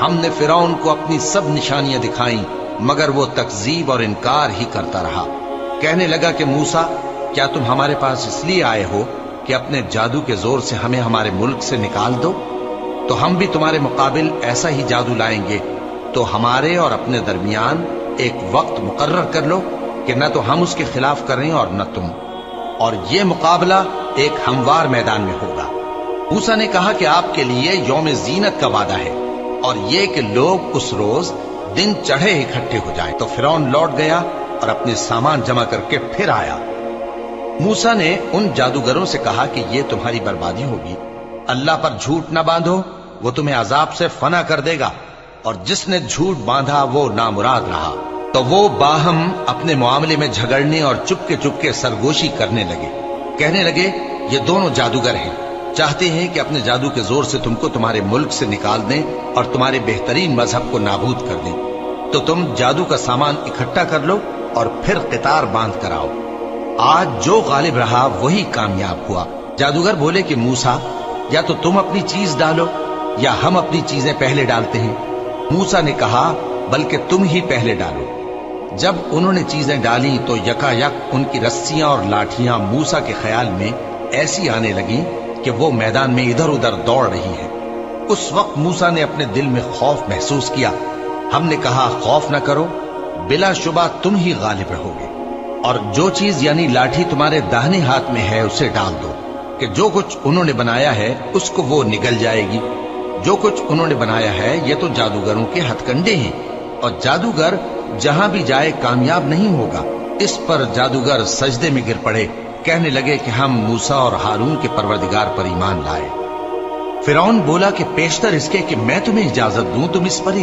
ہم نے فرعون کو اپنی سب نشانیاں دکھائیں مگر وہ تکذیب اور انکار ہی کرتا رہا۔ کہنے لگا کہ موسیٰ، کیا تم ہمارے پاس اس لیے آئے ہو کہ اپنے جادو کے زور سے ہمیں ہمارے ملک سے نکال دو؟ تو ہم بھی تمہارے مقابل ایسا ہی جادو لائیں گے، تو ہمارے اور اپنے درمیان ایک وقت مقرر کر لو کہ نہ تو ہم اس کے خلاف کریں اور نہ تم، اور یہ مقابلہ ایک ہموار میدان میں ہوگا۔ موسیٰ نے کہا کہ آپ کے لیے یوم زینت کا وعدہ ہے، اور یہ کہ لوگ اس روز دن چڑھے اکٹھے ہو جائیں۔ تو فرعون لوٹ گیا اور اپنے سامان جمع کر کے پھر آیا۔ موسیٰ نے ان جادوگروں سے کہا کہ یہ تمہاری بربادی ہوگی، اللہ پر جھوٹ نہ باندھو، وہ تمہیں عذاب سے فنا کر دے گا، اور جس نے جھوٹ باندھا وہ نامراد رہا۔ تو وہ باہم اپنے معاملے میں جھگڑنے اور چپ کے سرگوشی کرنے لگے۔ کہنے لگے، یہ دونوں جادوگر ہیں، چاہتے ہیں کہ اپنے جادو کے زور سے تم کو تمہارے ملک سے نکال دیں اور تمہارے بہترین مذہب کو نابود کر دیں۔ تو تم جادو کا سامان اکٹھا کر لو اور پھر قطار باندھ کر آؤ۔ آج جو غالب رہا وہی کامیاب ہوا۔ جادوگر بولے کہ موسیٰ، یا تو تم اپنی چیز ڈالو یا ہم اپنی چیزیں پہلے ڈالتے ہیں۔ موسیٰ نے کہا، بلکہ تم ہی پہلے ڈالو۔ جب انہوں نے چیزیں ڈالی تو یکا یک ان کی رسیاں اور لاٹھیاں موسیٰ کے خیال میں ایسی آنے لگیں کہ وہ میدان میں ادھر ادھر دوڑ رہی ہیں۔ اس وقت موسیٰ نے اپنے دل میں خوف محسوس کیا۔ ہم نے کہا، خوف نہ کرو، بلا شبہ تم ہی غالب رہو گے، اور جو چیز یعنی لاٹھی تمہارے داہنے ہاتھ میں ہے اسے ڈال دو، کہ جو کچھ انہوں نے بنایا ہے اس کو وہ نگل جائے گی۔ جو کچھ انہوں نے بنایا ہے یہ تو جادوگروں کے ہتھ کنڈے ہیں، اور جادوگر جہاں بھی جائے کامیاب نہیں ہوگا۔ اس پر جادوگر سجدے میں گر پڑے، کہنے لگے کہ ہم موسیٰ اور ہارون کے پروردگار پر ایمان لائے۔ فرعون بولا کہ پیشتر اس کے کہ میں تمہیں اجازت دوں تم اس پر